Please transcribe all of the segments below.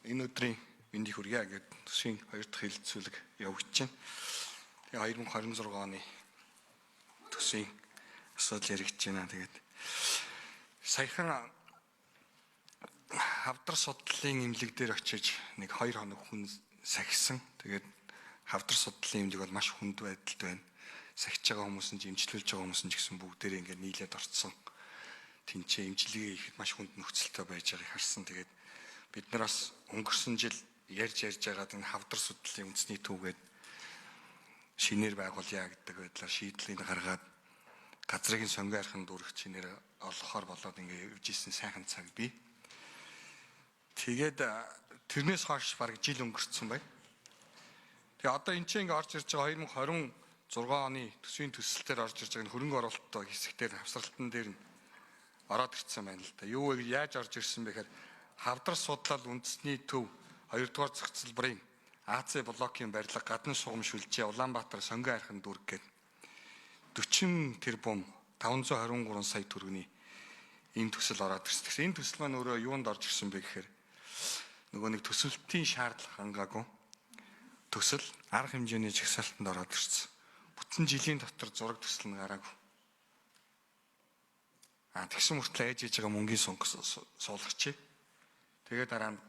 Энэ өдрийн мэндийг хүргье гэдэг төсвийн 2 дахь хэлэлцүүлэг явагдаж байна. Тэгээ 2026 оны төсвийн асуудал яригдж байна. Тэгээд саяхан хавдар судлалын имлэг дээр очиж нэг 2 хоног хүн сахисан. Тэгээд хавдар судлалын имлэг бол маш хүнд байдалд байна. Сахиж байгаа хүмүүс нь имжлүүлж байгаа хүмүүс нь ч гэсэн бүгдээрээ ингээд нийлээд орцсон. Тинчээ имжлэгээ ихэд маш хүнд нөхцөлтэй байж байгааг харсан. Тэгээд бид нар бас өнгөрсөн жил ярьж байгаад энэ хавдар судлалын үндэсний төвгээд шинээр байгуулъя гэдэг байдлаар шийдлийг гаргаад газрыг нь сонгон арихын дүрх чинээр олгохоор болоод ингээ явжсэн сайхан цаг бий. Тэгээд тэрнээс хойш бараг жил өнгөрцөн байна. Тэгээ одоо энэ чинь ингээ орж ирж байгаа 2026 оны төсвийн төсөлтөөр орж ирж байгаа хөрөнгө оруулалттай хэсэгтэр хавсралтан дээр нь ороод ирсэн байна л да. Юу вэ? Яаж орж ирсэн бэ гэхээр хавдар судлал үндэсний төв 2 дугаар зах залбарын АЦ блокийн барилга гадны сугам шүлжээ Улаанбаатар сонгон архин дүрг гээд 40 тэрбум 523 сая төгрөгийн энэ төсөл ороод ирсэн. Энэ төсөл маань өөрөө юунд орж ирсэн бэ гэхээр нөгөө нэг төсөлтийн шаардлага хангаагүй төсөл арга хэмжээний жагсаалтанд ороод ирсэн. Бүтэн жилийн дотор зураг төсөл нь гараагүй. Тэгсэн мөртлөө ээж ээж байгаа мөнгөний суулгач. Тэгээд дараа нь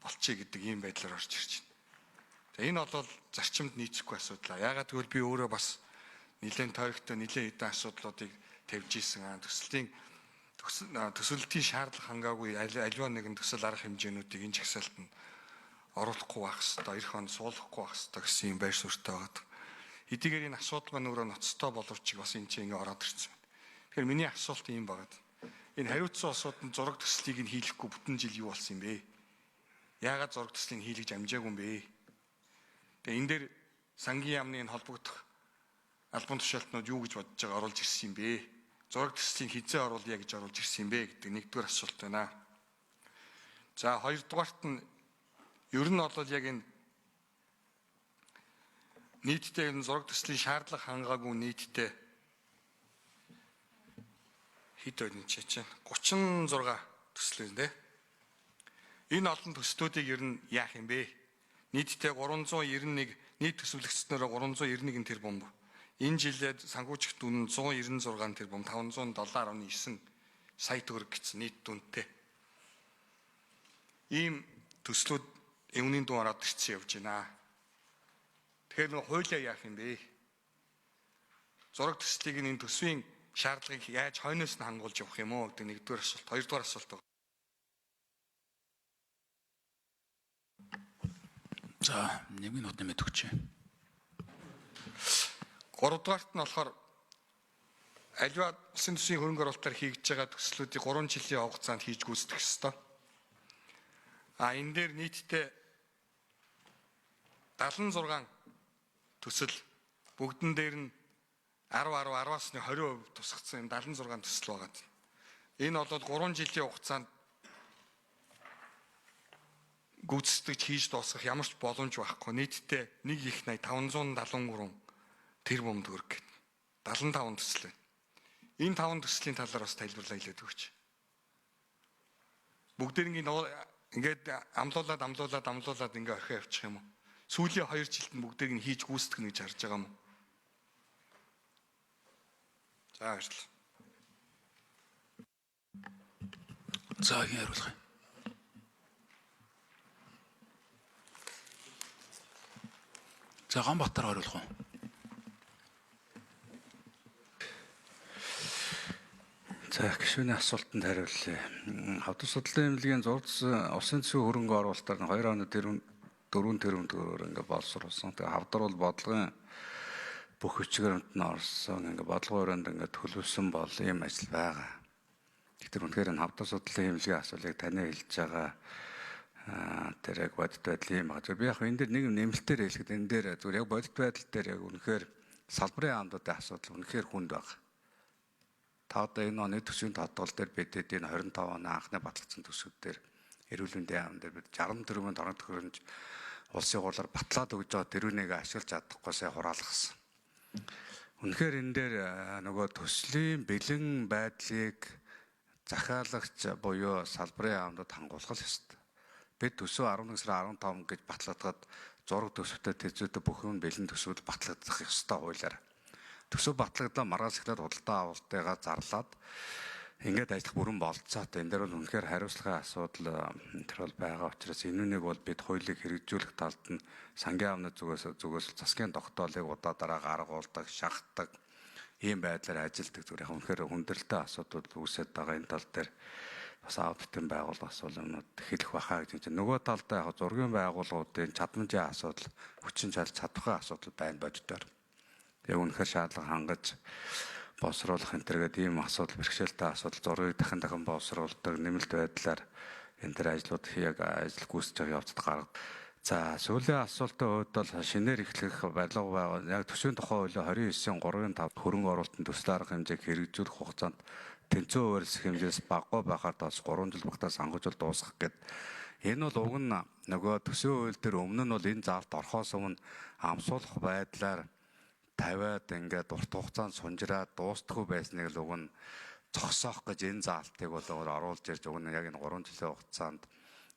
болчих гэдэг ийм байдлаар орж ирж байна. За энэ бол зарчимд нийцэхгүй асуудал. Яагаад гэвэл би өөрөө бас нэлээд тойрогтой нэлээд хэдэн асуудлуудыг тавьж ийсэн. Төсөлтийн шаардлага хангаагүй аливаа нэгэн төсөл арга хэмжээнүүдийг энэ жагсаалтанд оруулахгүй байх хэвээр, эх хонд суулгахгүй байх хэвээр гэсэн юм байр суурьтай байгаа. Эдгээр энэ асуудал маань өөрөө ноцтой боловч бас энэ чинь ингээ ороод ирсэн. Тэгэхээр миний асуулт ийм багаад. Энэ хариуцсан асууданд зураг төслийг нь хийлэхгүй бүтэн жил юу болсон юм бэ? Яагаад зураг төслийг хийлгэж амжаагүй юм бэ? Тэгээ энэ дээр сангийн яамны холбогдох албан тушаалтнууд юу гэж бодож байгаа оруулж ирсэн юм бэ? Зураг төслийг хизээ оруулъя гэж оруулж ирсэн юм бэ гэдэг нэгдүгээр асуулт байна. За хоёрдугаарт нь ер нь бол яг энэ нийтдээ энэ зураг төслийн шаардлага хангаагүй нийтдээ хэд байна ч чинь 36 төсөл байна те. Энэ олон төслүүдийг ер нь яах юм бэ? Нийтдээ 391 нийт төсвөлөгчснөөр 391 тэрбум. Энэ жилээд санхүүжигт үнэ 196 тэрбум 507.9 сая төгрөг гэсэн нийт дүнтэй. Ийм төслүүд өмнөний дуу ороод ирсэн явж байна. Тэгэхээр нөө хуулиа яах юм бэ? Зураг төслийг энэ төсвийн шаардлагыг яаж хойноос нь хангуулж явах юм уу гэдэг нэгдүгээр асуулт. Хоёрдугаар асуулт байна. За, 1 минут нэмээд өгч. Гуравдугаарт нь болохоор аливаа улсын төсвийн хөрөнгө оруулалтаар хийгдэж байгаа төслүүдийг 3 жилийн хугацаанд хийж гүйцэтгэх ёстой. Энэ дээр нийтдээ 76 төсөл бүгдэн дээр нь 10-10-10-аас 20% тусгацсан 76 төсөл байгаа. Энэ бол 3 жилийн хугацаанд гүйцэтгэж хийж дуусгах ямар ч боломж байхгүй. Нийтдээ 1,573 тэрбум төгрөг. 75 төсөл байна. Энэ 5 төслийн талаар бас тайлбарлаа хэлээд өгч. Бүгдээрийн ингээд амлуулад ингээ орхио явчих юм уу? Сүүлийн 2 жилд нь бүгдийг нь хийж гүйцэтгэх гэж харж байгаа юм уу? За баярлалаа. За яаруулах юм. За Ганбатар хариулах уу? За гишүүний асуултанд хариулъя. Хавдар судлалын эмнэлгийн зурц усын төсвийн хөрөнгө оруулалтаар 2 оны 4 тэрбум төгрөгөөр ингээ боловсруулсан. Тэгээ хавдар бол бодлогын бүх хүчгэрэмт нь орсон. Ингээ бодлогын өрөөнд ингээ төлөвлөсөн бол ийм ажил байгаа. Тэгэхээр үнэхээр энэ хавдар судлалын эмнэлгийн асуулыг таны хэлж байгаа тэр яг бодит байдал юм байна. Би яг энэ дээр нэг нэмэлтээр хэлэхэд энэ дээр зүгээр яг бодит байдал дээр яг үнэхээр салбарын аамдуудын асуудал үнэхээр хүнд байна. Та одоо энэ оны төсвийн тодтол дээр бидэд энэ 25 оны анхны батлагдсан төсвүүд дээр эрүүл мэндийн яам дээр бид 60 тэрбум тоног төгрөмж улсын хурлаар батлаад өгж байгаа тэрүүнийг ашиглаж чадахгүй сая хураалгасан. Үнэхээр энэ дээр нөгөө төслийн бэлэн байдлыг захиалагч буюу салбарын яамдад хангуулах ёстой. бид төсөө 11 сарын 15 гэж батлагдаад зураг төсөвтэй тэзүүдэд бүх юм бэлэн төсөвд батлагдах ёстой хуулиар. Төсөв батлагдлаа маргааш эхлээд худалдаа авалтайгаа зарлаад ингээд ажиллах бүрэн болцоотой. Энэ дээр бол үнэхээр хариуцлагын асуудал тэр бол байгаа учраас энүүнийг бол бид хуулийг хэрэгжүүлэх талд нь сангийн амны зүгээс засгийн тогтоолыг удаа дараа гаргуулдаг, шахдаг ийм байдлаар ажилдаг зүгээр яг үнэхээр хүндрэлтэй асуудал үүсэж байгаа энэ тал дээр бас аудитын байгууллагаас бол юмнууд хэлэх бахаа гэж байна. Нөгөө талдаа яг зургийн байгууллагуудын чадамжийн асуудал, хүчин чадварын асуудал байна боддоор. Яг үнэхээр шаардлага хангаж боловсруулах энэ төргээд ийм асуудал бэрхшээлтэй асуудал зургийг дахин боловсруулдаг нэмэлт байдлаар энэ төр ажлууд яг ажил гүйцэж байгаа явцад гаргад. За сүүлийн асуултын хувьд бол шинээр эхлэх барилга яг төсвийн тухай хуулийн 29-3-5 хөрөнгө оруулалтын төсөл арга хэмжээг хэрэгжүүлэх хугацаанд тэнцүү хуваарьсах хэмжээс баггүй байхаар бас 3 жил багтаа санхүүжил дуусгах гэд. Энэ бол уг нь нөгөө төсвийн хууль дээр өмнө нь бол энэ заалт орхоос өмнө амсуулах байдлаар тавиад ингээд урт хугацаанд сунжраад дуустдаггүй байсныг л уг нь зогсоох гэж энэ заалтыг бол оруулж ирж уг нь яг энэ 3 жилийн хугацаанд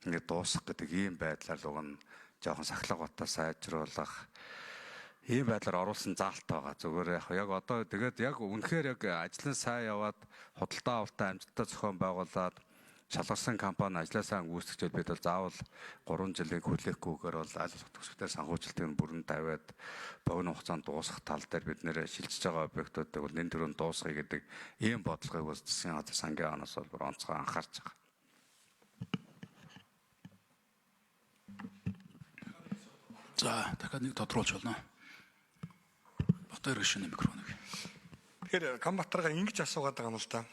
ингээд дуусгах гэдэг ийм байдлаар л уг нь жоохон сахлах утаа сайжруулах ийм байдлаар оруулсан заалт байгаа. Зүгээр яг одоо тэгээд яг үнэхээр яг ажлын сайн яваад худалдаа авалтаа амжилттай зохион байгуулад шалгарсан компани ажлаа сайн гүйцэтгэж бид бол заавал 3 жилийн хүлээхгүйгээр бол аль болох төсөвтэй санхүүжилтийг бүрэн тавиад богино хугацаанд дуусгах тал дээр бид нэр шилжиж байгаа объектуудыг бол нэн төрөнд дуусгая гэдэг ийм бодлогыг бол засгийн газар сангийн аанаас бол бүр онцгой анхаарч байгаа. За дахиад нэг тодруулж болно. Батбаяр гишүүний микрофоныг. Тэгэхээр Гамбатарга ингэж асуугаад байгаа юм л да.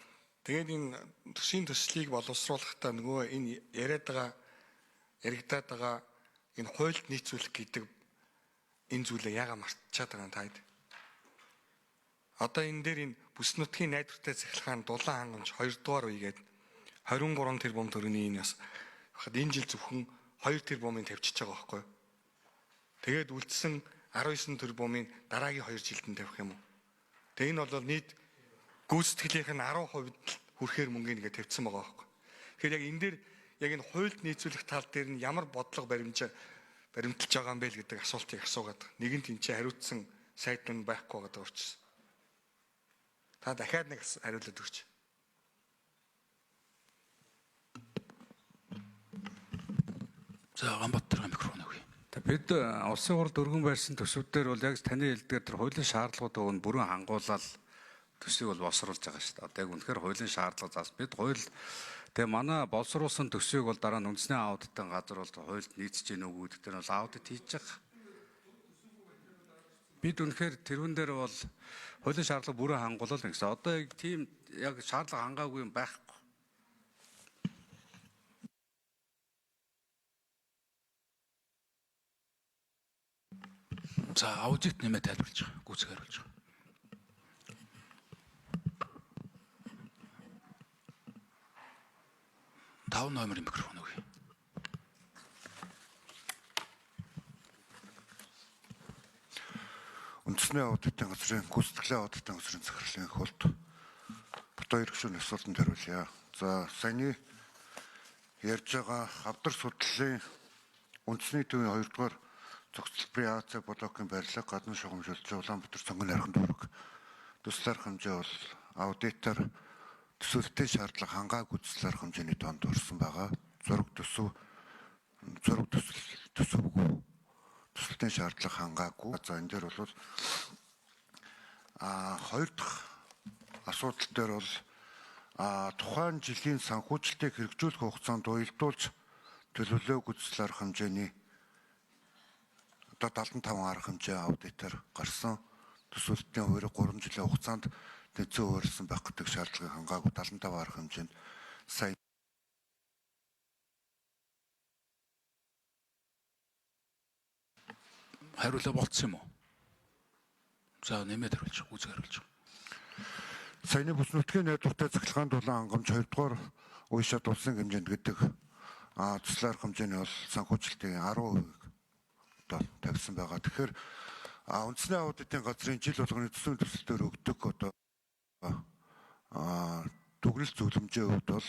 Тэгээд энэ төсвийн төслийг боловсруулахдаа нөгөө энэ яригадаад байгаа энэ хуульд нийцүүлэх гэдэг энэ зүйлээ яагаад мартчихад байгаа юм таад. Одоо энэ дээр энэ бүс нутгийн найдвартай цахилгаан дулаан хангамж 2 дугаар үегээд 23 тэрбум төгрөгийн энэ бас хахад энэ жил зөвхөн 2 тэрбумын тавьчихж байгаа байхгүй юу? Тэгээд үлдсэн 19 тэрбумын дараагийн 2 жилдэн тавих юм уу? Тэгээ энэ бол нийт гүйцэтгэлийнх нь 10% хүрэхээр мөнгөний ингээд тавьсан байгаа байхгүй. Тэгэхээр яг энэ дээр яг энэ хуульд нийцүүлэх тал дээр нь ямар бодлого баримталж байгаа юм бэ гэдэг асуултыг асуугаад нэгэнт энэ чинь хариуцсан сайт нь байхгүй байгаа учраас. Та дахиад нэг хариулт өгч. За Гамбатарга микрофон өгье. Бид улсын хурлд өргөн барьсан төсвүүдээр бол яг таны хэлдгээр тэр хуулийн шаардлагуудыг нь бүрэн хангуулаад төсвийг бол боловсруулж байгаа шүү дээ. Одоо яг үнэхээр хуулийн шаардлага заас бид хууль тэгээ манай боловсруулсан төсвийг бол дараа нь үндэсний аудитын газар бол хуульд нийцэж гэнэ үгүй гэдэг нь бол аудит хийж байгаа. Бид үнэхээр тэрүүн дээр бол хуулийн шаардлага бүрэн хангуулал гэсэн. Одоо яг тийм яг шаардлага хангаагүй юм байхгүй. За аудит нэмээд тайлбарлаж байгаа. Гүйцэг хариулж байгаа. Тав номерын микрофон өгье. Үндэсний аудитын газрын гүйцэтгэлийн аудитын газрын захирлын хөлт Батбаяр гишүүний асуултанд хариулъя. За саяны ярьж байгаа хавдар судлалын үндэсний төвийн 2 дугаар зохицлбарын АЦ блокийн барилга гадны шугамжуулж Улаанбаатар цонгон архин дүүрэг төсөл арга хэмжээ бол аудитор төсөлтийн шаардлага хангаагүй төсөл арга хэмжээний тоонд орсон байгаа. Зураг төсөвгүй төсөлтийн шаардлага хангаагүй. За энэ дээр бол хоёр дахь асуудал дээр бол тухайн жилийн санхүүжилтийг хэрэгжүүлэх хугацаанд уялдуулж төлөвлөөгүй төсөл арга хэмжээний одоо 75 арга хэмжээ аудитор гарсан төсөлтийн хуваарь 3 жилийн хугацаанд тэнцүү хуваарьсан байх гэдэг шаардлагыг хангаагүй 75 арга хэмжээнд сайн Хариулаа болцсон юм уу? За нэмээд хариулж байгаа. Гүйцэг хариулж байгаа. саяны бүс нутгийн найдвартай цахилгаан дулаан хангамж 2 дугаар уушаад улсын хэмжээнд гэдэг төсөл арга хэмжээний бол санхүүжилтийн 10% одоо тавьсан байгаа. Тэгэхээр үндэсний аудитын газрын жил болгоны төсвийн төсөлтөөр өгдөг одоо дүгнэлт зөвлөмжийн хувьд бол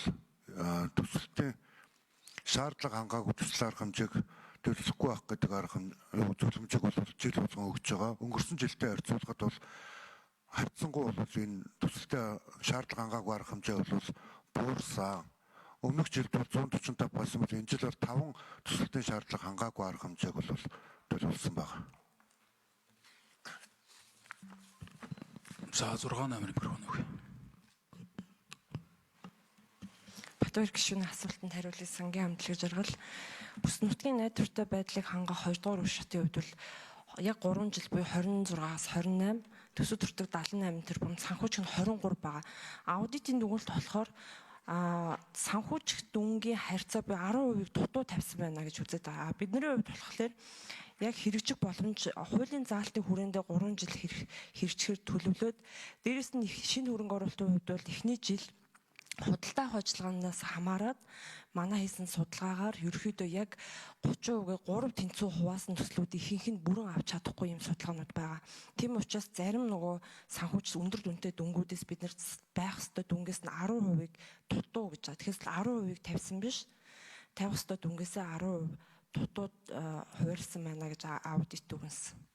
төсөлтийн шаардлага хангаагүй төсөл арга хэмжээг төлөвлөхгүй байх гэдэг арга зөвлөмжийг бол жил болгон өгч байгаа. Өнгөрсөн жилдээ харьцуулахад бол хавцсангүй бол энэ төсөлтэй шаардлага хангаагүй арга хэмжээ бол буурсан. Өмнөх жилд бол 145 болсон бол энэ жил бол 5 төсөлтийн шаардлага хангаагүй арга хэмжээг бол төлөвлөсөн байна. За 6 номер микрофон өгье. Батбаяр гишүүний асуултанд хариулъя. Сангийн хамтлагийн жаргал бүс нутгийн найдвартай байдлыг хангах 2 дугаар үе шатын хувьд бол яг 3 жил буюу 26-аас 28 төсөв төртөг 78 тэрбум, санхүүч нь 23 байгаа. Аудитын дүгнэлт болохоор санхүүч дүнгийн харьцаа буюу 10% дутуу тавьсан байна гэж үзээд байгаа. Бидний хувьд болохоор яг хэрэгжих боломж хуулийн заалтын хүрээндээ 3 жил хэрэгжихэр төлөвлөөд дээрэс нь шинэ хөрөнгө оруулалтын хувьд бол эхний жил худалдаа ажиллагаанаас хамаарат манай хийсэн судалгаагаар ерөөхдөө яг 30%-ийг 3 тэнцүү хуваасан төслүүд ихэнх нь бүрэн авч чадахгүй юм судалгаанууд байгаа. Тийм учраас зарим нөгөө санхүүч өндөр дүнтэй дүнгуудээс бид нар байх ёстой дүнгээс нь 10%-ийг дутуу гэж байгаа. Тэгэхээр 10%-ийг тавьсан биш. Тавих ёстой дүнгээсээ 10% дутууд хуваарсан байна гэж аудит дүгнсэн.